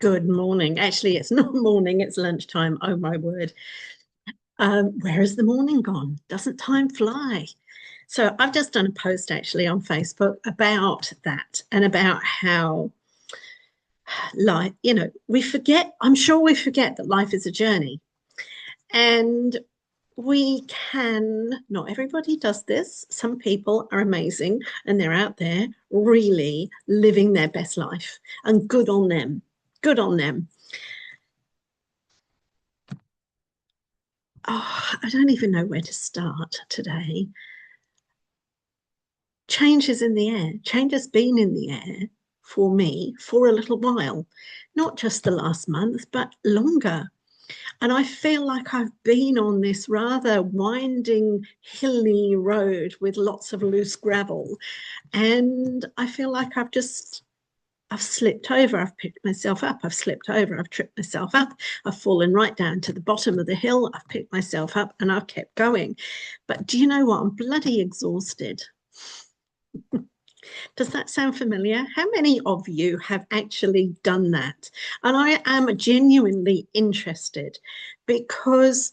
Good morning. Actually, it's not morning, it's lunchtime. Oh my word. Where has the morning gone? Doesn't time fly? So I've just done a post actually on Facebook about that and about how life, we forget, I'm sure we forget that life is a journey. And we can, not everybody does this. Some people are amazing and they're out there really living their best life, and good on them. Good on them. Oh, I don't even know where to start today. Change is in the air. Change has been in the air for me for a little while, not just the last month, but longer. And I feel like I've been on this rather winding, hilly road with lots of loose gravel. And I feel like I've slipped over, I've picked myself up, I've slipped over, I've tripped myself up, I've fallen right down to the bottom of the hill, I've picked myself up and I've kept going. But do you know what? I'm bloody exhausted. Does that sound familiar? How many of you have actually done that? And I am genuinely interested because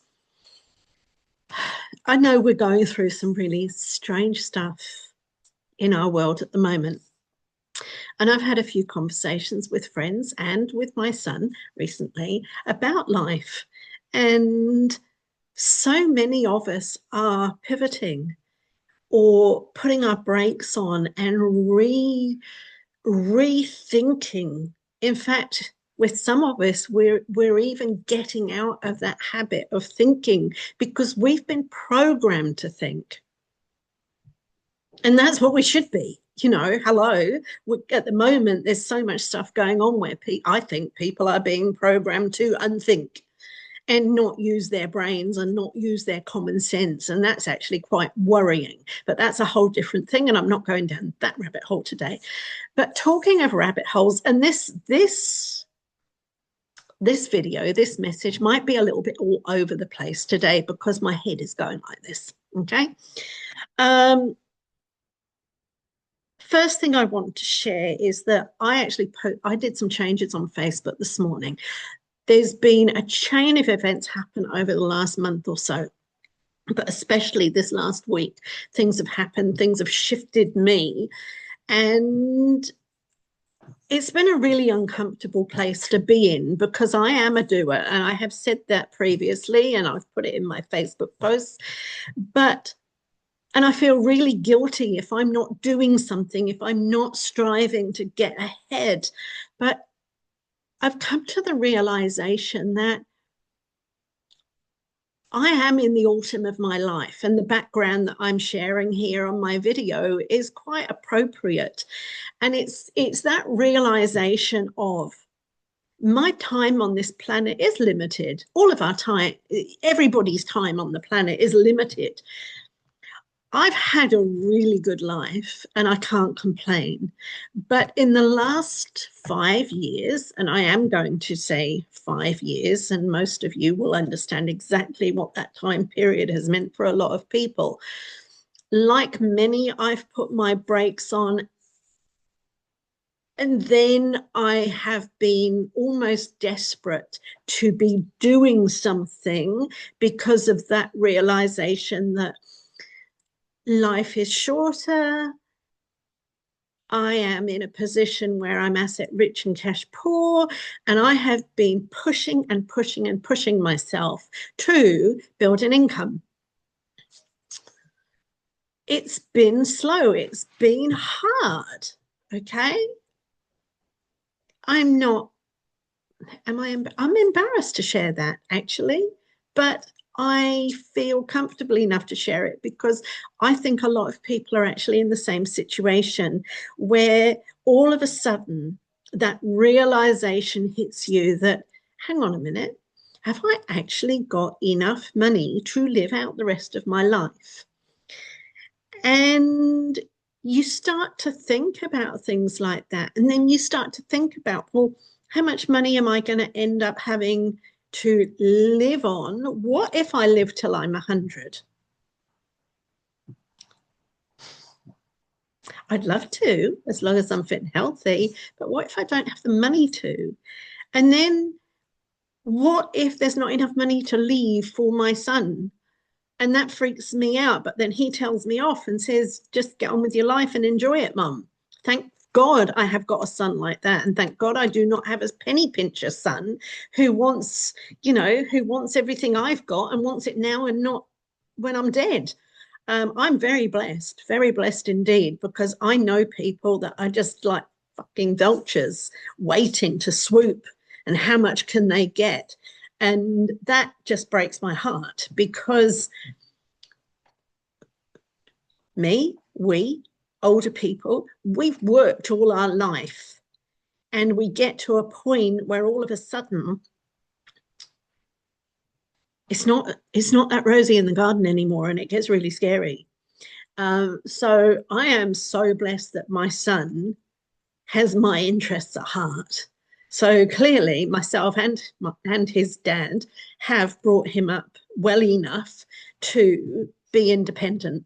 I know we're going through some really strange stuff in our world at the moment. And I've had a few conversations with friends and with my son recently about life. And so many of us are pivoting or putting our brakes on and rethinking. In fact, with some of us, we're even getting out of that habit of thinking because we've been programmed to think. And that's what we should be. Hello. At the moment, there's so much stuff going on where I think people are being programmed to unthink and not use their brains and not use their common sense. And that's actually quite worrying. But that's a whole different thing. And I'm not going down that rabbit hole today. But talking of rabbit holes, and this video, this message might be a little bit all over the place today because my head is going like this. Okay. Um, First thing I want to share is that I did some changes on Facebook this morning. There's been a chain of events happen over the last month or so, but especially this last week, things have happened, things have shifted me, and it's been a really uncomfortable place to be in because I am a doer, and I have said that previously, and I've put it in my Facebook posts, and I feel really guilty if I'm not doing something, if I'm not striving to get ahead. But I've come to the realization that I am in the autumn of my life, and the background that I'm sharing here on my video is quite appropriate. And it's that realization of my time on this planet is limited. All of our time, everybody's time on the planet is limited. I've had a really good life and I can't complain. But in the last 5 years, and I am going to say 5 years, and most of you will understand exactly what that time period has meant for a lot of people. Like many, I've put my brakes on. And then I have been almost desperate to be doing something because of that realization that life is shorter. I am in a position where I'm asset rich and cash poor, and I have been pushing and pushing and pushing myself to build an income. It's been slow, it's been hard, okay? I'm not, I'm embarrassed to share that actually, but I feel comfortable enough to share it because I think a lot of people are actually in the same situation where all of a sudden that realization hits you that, hang on a minute, have I actually got enough money to live out the rest of my life? And you start to think about things like that. And then you start to think about, well, how much money am I going to end up having to live on? What if I live till I'm 100? I'd love to, as long as I'm fit and healthy. But what if I don't have the money to? And then what if there's not enough money to leave for my son? And that freaks me out. But then he tells me off and says, just get on with your life and enjoy it, Mum. Thank God I have got a son like that. And thank God I do not have a penny pincher son who wants, who wants everything I've got and wants it now and not when I'm dead. I'm very blessed indeed, because I know people that are just like fucking vultures waiting to swoop, and how much can they get? And that just breaks my heart, because we older people, we've worked all our life, and we get to a point where all of a sudden it's not that rosy in the garden anymore, and it gets really scary. So I am so blessed that my son has my interests at heart. So clearly, myself and his dad have brought him up well enough to be independent.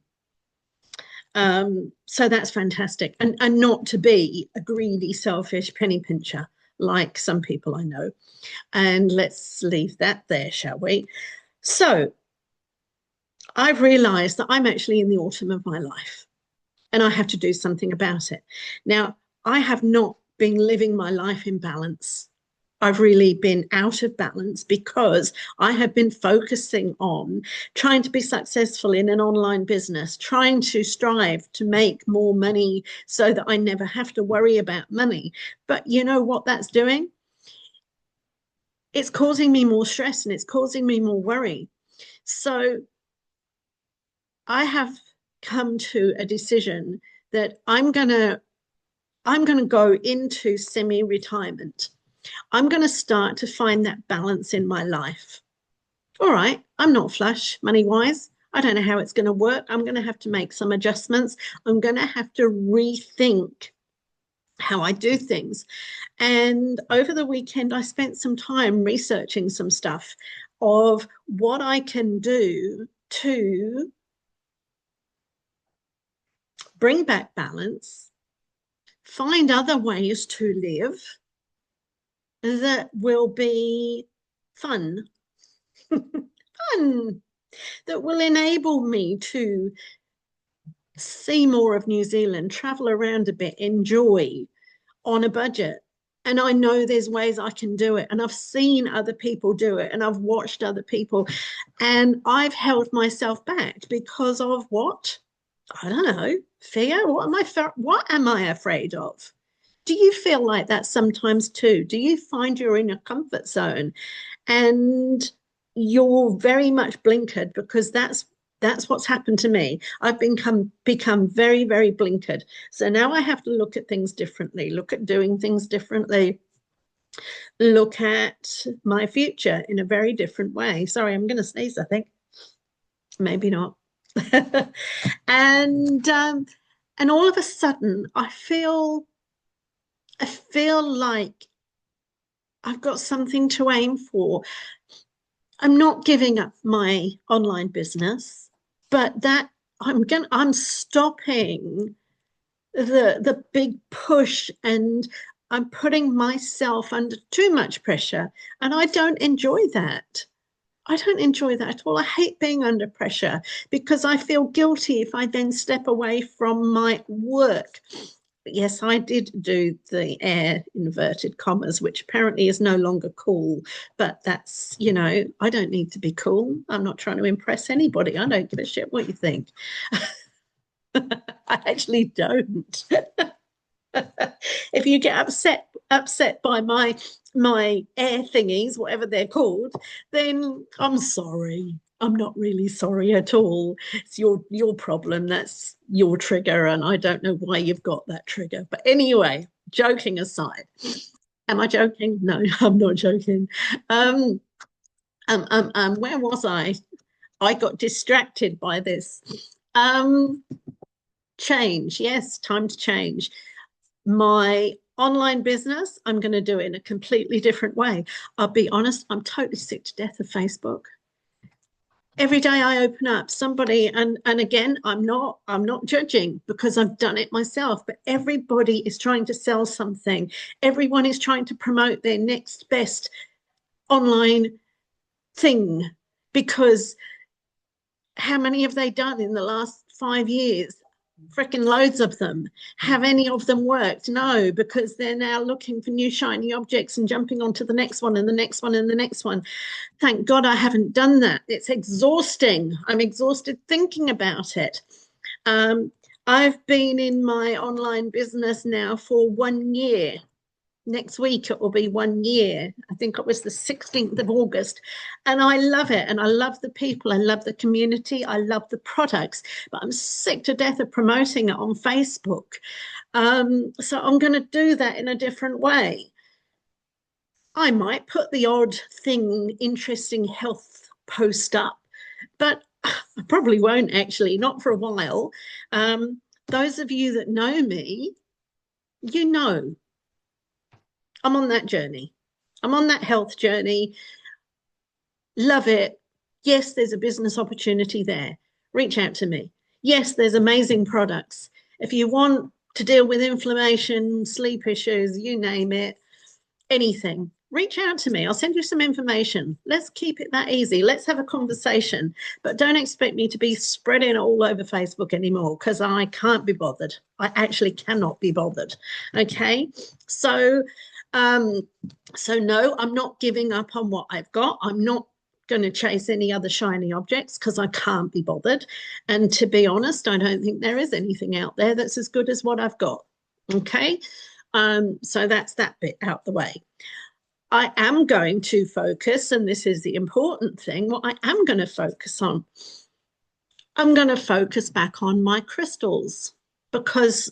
So that's fantastic, and not to be a greedy, selfish penny pincher like some people I know. And let's leave that there, shall we? So I've realized that I'm actually in the autumn of my life, and I have to do something about it. Now, I have not been living my life in balance. I've really been out of balance because I have been focusing on trying to be successful in an online business, trying to strive to make more money so that I never have to worry about money. But you know what that's doing? It's causing me more stress and it's causing me more worry. So I have come to a decision that I'm going to go into semi-retirement. I'm going to start to find that balance in my life. All right, I'm not flush money-wise. I don't know how it's going to work. I'm going to have to make some adjustments. I'm going to have to rethink how I do things. And over the weekend, I spent some time researching some stuff of what I can do to bring back balance, find other ways to live that will be fun, fun, that will enable me to see more of New Zealand, travel around a bit, enjoy on a budget. And I know there's ways I can do it. And I've seen other people do it, and I've watched other people. And I've held myself back because of what? I don't know. Fear? What am I afraid of? Do you feel like that sometimes too? Do you find you're in a comfort zone and you're very much blinkered? Because that's what's happened to me. I've become very, very blinkered. So now I have to look at things differently, look at doing things differently, look at my future in a very different way. Sorry, I'm going to sneeze, I think. Maybe not. and all of a sudden I feel like I've got something to aim for. I'm not giving up my online business, but that I'm stopping the big push, and I'm putting myself under too much pressure, and I don't enjoy that. I don't enjoy that at all. I hate being under pressure because I feel guilty if I then step away from my work. Yes, I did do the air inverted commas, which apparently is no longer cool. But that's, I don't need to be cool. I'm not trying to impress anybody. I don't give a shit what you think. I actually don't. If you get upset by my air thingies, whatever they're called, then I'm sorry. I'm not really sorry at all. It's your problem. That's your trigger, and I don't know why you've got that trigger. But anyway, joking aside, am I joking? No, I'm not joking. Where was I? I got distracted by this. Change. Yes, time to change. My online business, I'm going to do it in a completely different way. I'll be honest, I'm totally sick to death of Facebook. Every day I open up somebody, and again, I'm not judging because I've done it myself, but everybody is trying to sell something. Everyone is trying to promote their next best online thing, because how many have they done in the last 5 years? Freaking loads of them. Have any of them worked? No, because they're now looking for new shiny objects and jumping onto the next one and the next one and the next one. Thank God I haven't done that. It's exhausting. I'm exhausted thinking about it. Um, I've been in my online business now for 1 year. Next week it will be 1 year. I think it was the 16th of August. And I love it. And I love the people. I love the community. I love the products. But I'm sick to death of promoting it on Facebook. So I'm going to do that in a different way. I might put the odd thing, interesting health post up, but I probably won't actually, not for a while. Those of you that know me, you know I'm on that journey. I'm on that health journey. Love it. Yes, there's a business opportunity there. Reach out to me. Yes, there's amazing products. If you want to deal with inflammation, sleep issues, you name it, anything, reach out to me. I'll send you some information. Let's keep it that easy. Let's have a conversation. But don't expect me to be spreading it all over Facebook anymore, because I can't be bothered. I actually cannot be bothered. Okay. So no, I'm not giving up on what I've got. I'm not going to chase any other shiny objects because I can't be bothered. And to be honest, I don't think there is anything out there that's as good as what I've got. Okay. So that's that bit out the way. I am going to focus, and this is the important thing, what I am going to focus on. I'm going to focus back on my crystals, because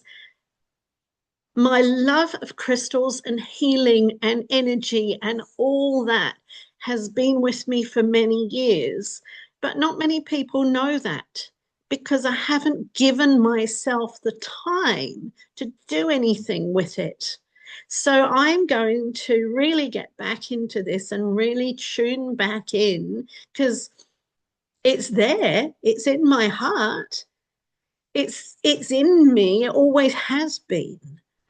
my love of crystals and healing and energy and all that has been with me for many years. But not many people know that, because I haven't given myself the time to do anything with it. So I'm going to really get back into this and really tune back in, because it's there, it's in my heart, it's in me, it always has been.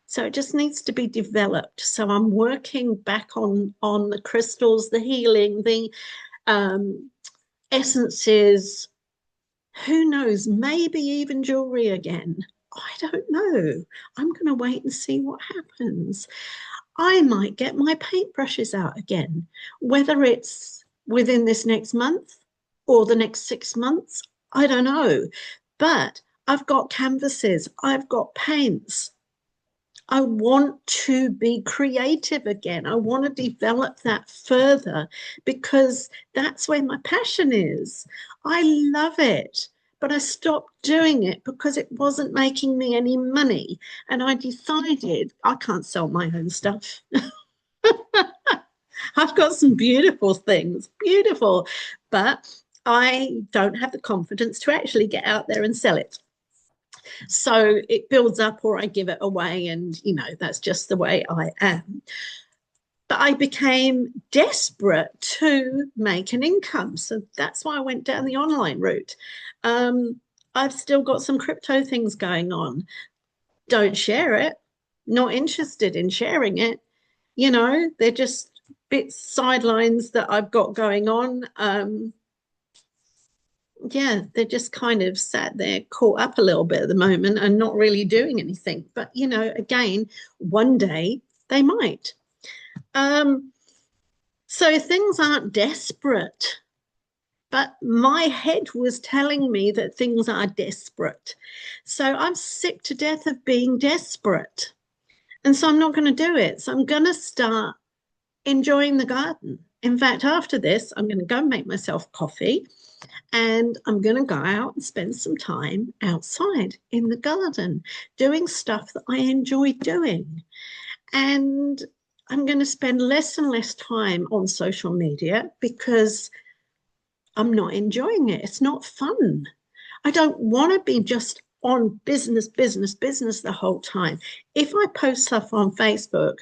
So it just needs to be developed. So I'm working back on the crystals, the healing, the essences. Who knows? Maybe even jewelry again. I don't know. I'm going to wait and see what happens. I might get my paintbrushes out again, whether it's within this next month or the next 6 months. I don't know. But I've got canvases, I've got paints. I want to be creative again. I want to develop that further, because that's where my passion is. I love it, but I stopped doing it because it wasn't making me any money. And I decided I can't sell my own stuff. I've got some beautiful things, beautiful, but I don't have the confidence to actually get out there and sell it. So it builds up or I give it away, and that's just the way I am. But I became desperate to make an income, so that's why I went down the online route. I've still got some crypto things going on. Don't share it, not interested in sharing it. They're just bits, sidelines that I've got going on. Yeah, they're just kind of sat there caught up a little bit at the moment and not really doing anything. But, again, one day they might. So things aren't desperate, but my head was telling me that things are desperate. So I'm sick to death of being desperate. And so I'm not going to do it. So I'm going to start enjoying the garden. In fact, after this, I'm going to go and make myself coffee, and I'm going to go out and spend some time outside in the garden doing stuff that I enjoy doing. And I'm going to spend less and less time on social media because I'm not enjoying it. It's not fun. I don't want to be just on business, business, business the whole time. If I post stuff on Facebook,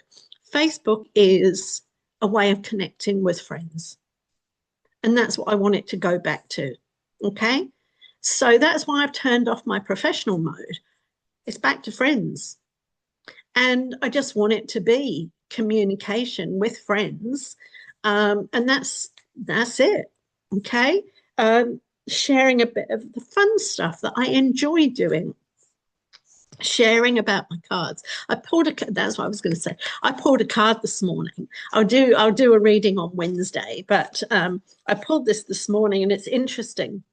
Facebook is a way of connecting with friends. And that's what I want it to go back to. Okay. So that's why I've turned off my professional mode. It's back to friends. And I just want it to be communication with friends. And that's it. Okay. Sharing a bit of the fun stuff that I enjoy doing, sharing about my cards. That's what I was going to say. I pulled a card this morning. I'll do a reading on Wednesday, but I pulled this morning, and it's interesting.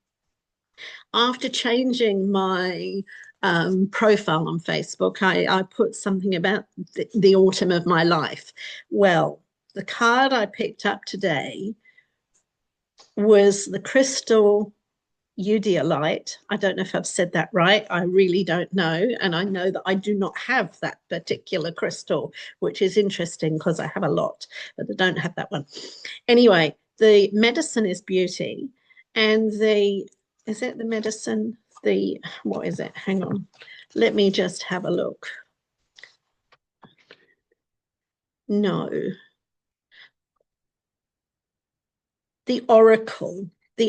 After changing my profile on Facebook, I put something about the autumn of my life. Well, the card I picked up today was the crystal Eudialyte. I don't know if I've said that right. I really don't know. And I know that I do not have that particular crystal, which is interesting because I have a lot, but I don't have that one. Anyway, the medicine is beauty. And is it the medicine? What is it? Hang on. Let me just have a look. No. The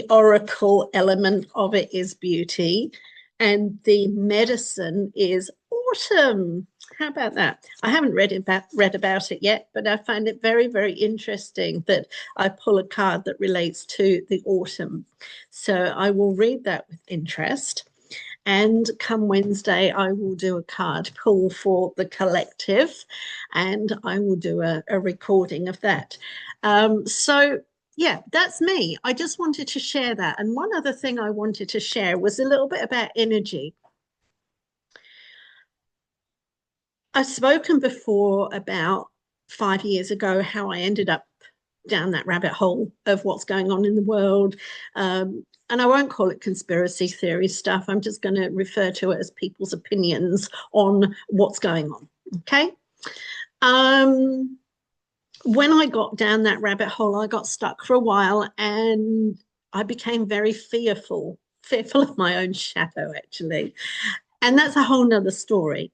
oracle element of it is beauty, and the medicine is autumn. How about that? I haven't read about it yet, but I find it very, very interesting that I pull a card that relates to the autumn. So I will read that with interest. And come Wednesday, I will do a card pull for the collective, and I will do a recording of that. So yeah, that's me. I just wanted to share that. And one other thing I wanted to share was a little bit about energy. I've spoken before about 5 years ago how I ended up down that rabbit hole of what's going on in the world. And I won't call it conspiracy theory stuff. I'm just going to refer to it as people's opinions on what's going on. Okay. When I got down that rabbit hole, I got stuck for a while, and I became very fearful of my own shadow, actually. And that's a whole nother story.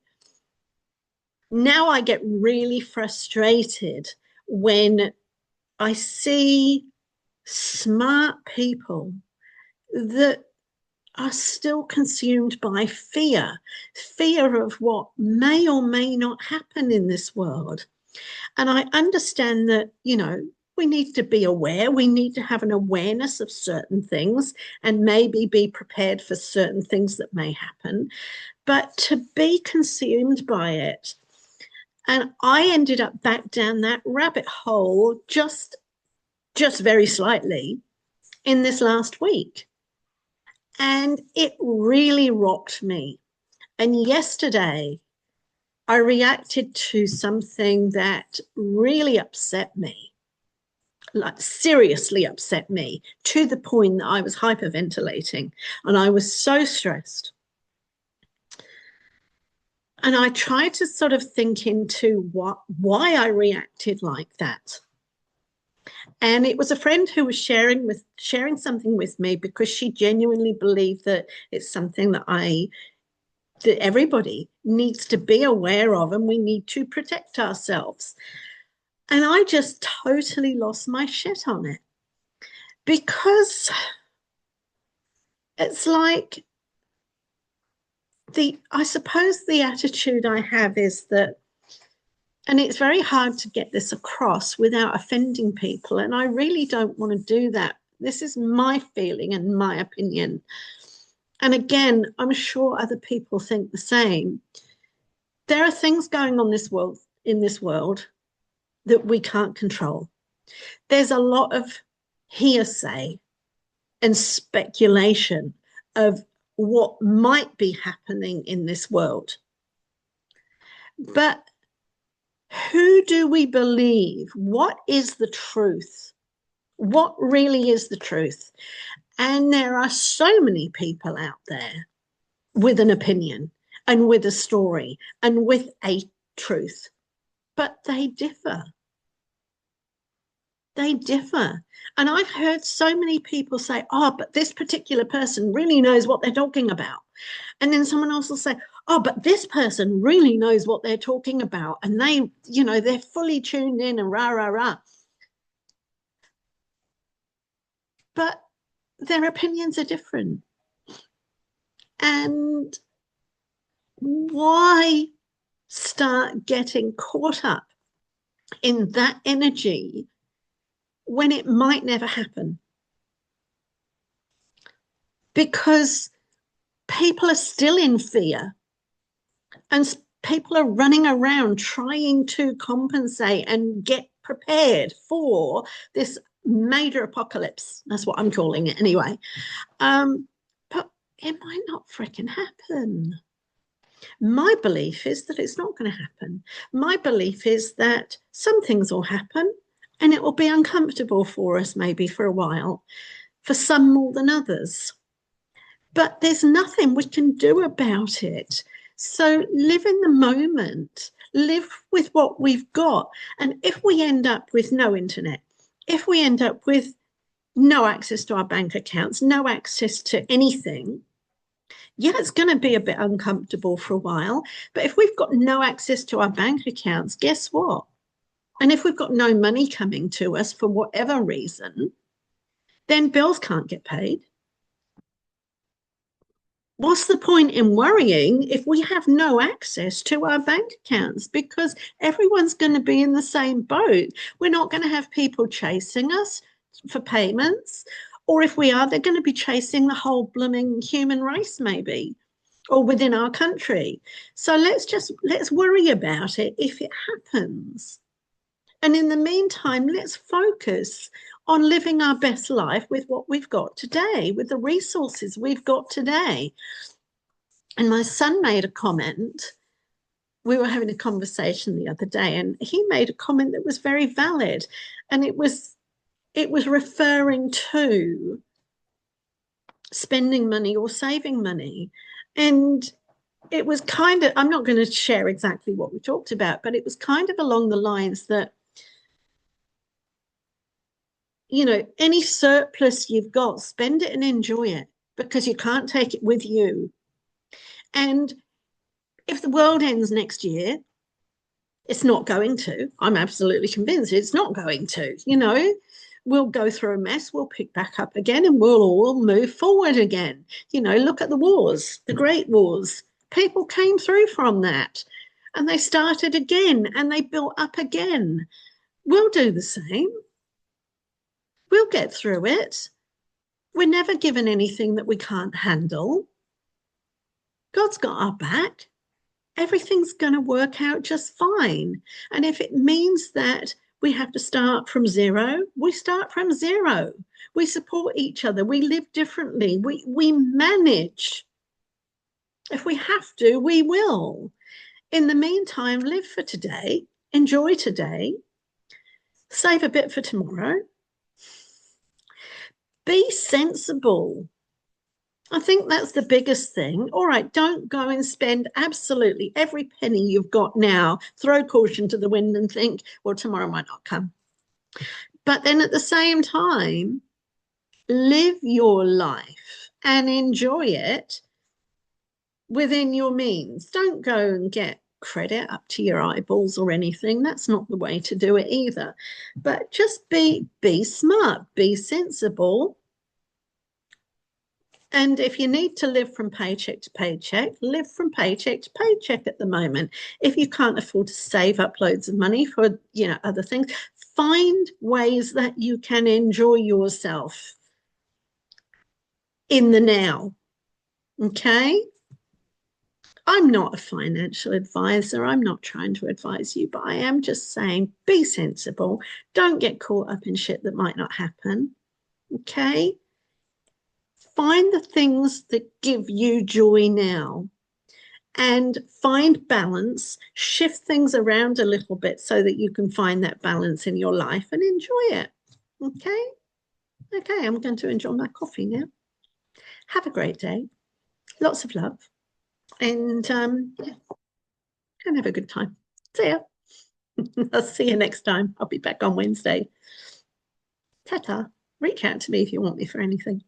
Now I get really frustrated when I see smart people that are still consumed by fear of what may or may not happen in this world. And I understand that, we need to be aware. We need to have an awareness of certain things and maybe be prepared for certain things that may happen. But to be consumed by it, and I ended up back down that rabbit hole just very slightly in this last week. And it really rocked me. And yesterday, I reacted to something that really upset me, like seriously upset me, to the point that I was hyperventilating and I was so stressed. And I tried to sort of think into why I reacted like that. And it was a friend who was sharing something with me because she genuinely believed that it's something that everybody needs to be aware of, and we need to protect ourselves. And I just totally lost my shit on it, because it's like I suppose the attitude I have is that, and it's very hard to get this across without offending people, and I really don't want to do that. This is my feeling and my opinion. And again, I'm sure other people think the same. There are things going on in this world that we can't control. There's a lot of hearsay and speculation of what might be happening in this world. But who do we believe? What is the truth? What really is the truth? And there are so many people out there with an opinion and with a story and with a truth, but they differ. They differ. And I've heard so many people say, oh, but this particular person really knows what they're talking about. And then someone else will say, oh, but this person really knows what they're talking about. And they're fully tuned in and rah, rah, rah. but their opinions are different. And why start getting caught up in that energy when it might never happen? Because people are still in fear, and people are running around trying to compensate and get prepared for this major apocalypse. That's what I'm calling it anyway. But it might not freaking happen. My belief is that it's not going to happen. My belief is that some things will happen and it will be uncomfortable for us maybe for a while, for some more than others. But there's nothing we can do about it. So live in the moment, live with what we've got. And if we end up with no internet, if we end up with no access to our bank accounts, no access to anything, yeah, it's going to be a bit uncomfortable for a while. But if we've got no access to our bank accounts, guess what? And if we've got no money coming to us for whatever reason, then bills can't get paid. What's the point in worrying if we have no access to our bank accounts? Because everyone's going to be in the same boat. We're not going to have people chasing us for payments. Or if we are, they're going to be chasing the whole blooming human race, maybe, or within our country. So let's worry about it if it happens. And in the meantime, let's focus on living our best life with what we've got today, with the resources we've got today. And my son made a comment. We were having a conversation the other day, and he made a comment that was very valid. And it was referring to spending money or saving money. And it was kind of, I'm not going to share exactly what we talked about, but it was kind of along the lines that, you know, any surplus you've got, spend it and enjoy it, because you can't take it with you. And if the world ends next year, it's not going to. I'm absolutely convinced it's not going to. You know, we'll go through a mess, we'll pick back up again, and we'll all move forward again. You know, look at the wars, the great wars. People came through from that, and they started again, and they built up again. We'll do the same. We'll get through it. We're never given anything that we can't handle. God's got our back. Everything's going to work out just fine. And if it means that we have to start from zero, we start from zero. We support each other. We live differently. We manage. If we have to, we will. In the meantime, live for today. Enjoy today. Save a bit for tomorrow. Be sensible. I think that's the biggest thing. All right, don't go and spend absolutely every penny you've got now, throw caution to the wind and think, well, tomorrow might not come. But then at the same time, live your life and enjoy it within your means. Don't go and get credit up to your eyeballs or anything. That's not the way to do it either. But just be smart, be sensible. And if you need to live from paycheck to paycheck, live from paycheck to paycheck at the moment. If you can't afford to save up loads of money for, you know, other things, find ways that you can enjoy yourself in the now. Okay? I'm not a financial advisor. I'm not trying to advise you, but I am just saying be sensible. Don't get caught up in shit that might not happen. Okay? Find the things that give you joy now and find balance, shift things around a little bit so that you can find that balance in your life and enjoy it. Okay? Okay, I'm going to enjoy my coffee now. Have a great day. Lots of love. And yeah, and have a good time. See ya. I'll see you next time. I'll be back on Wednesday. Ta-ta. Reach out to me if you want me for anything.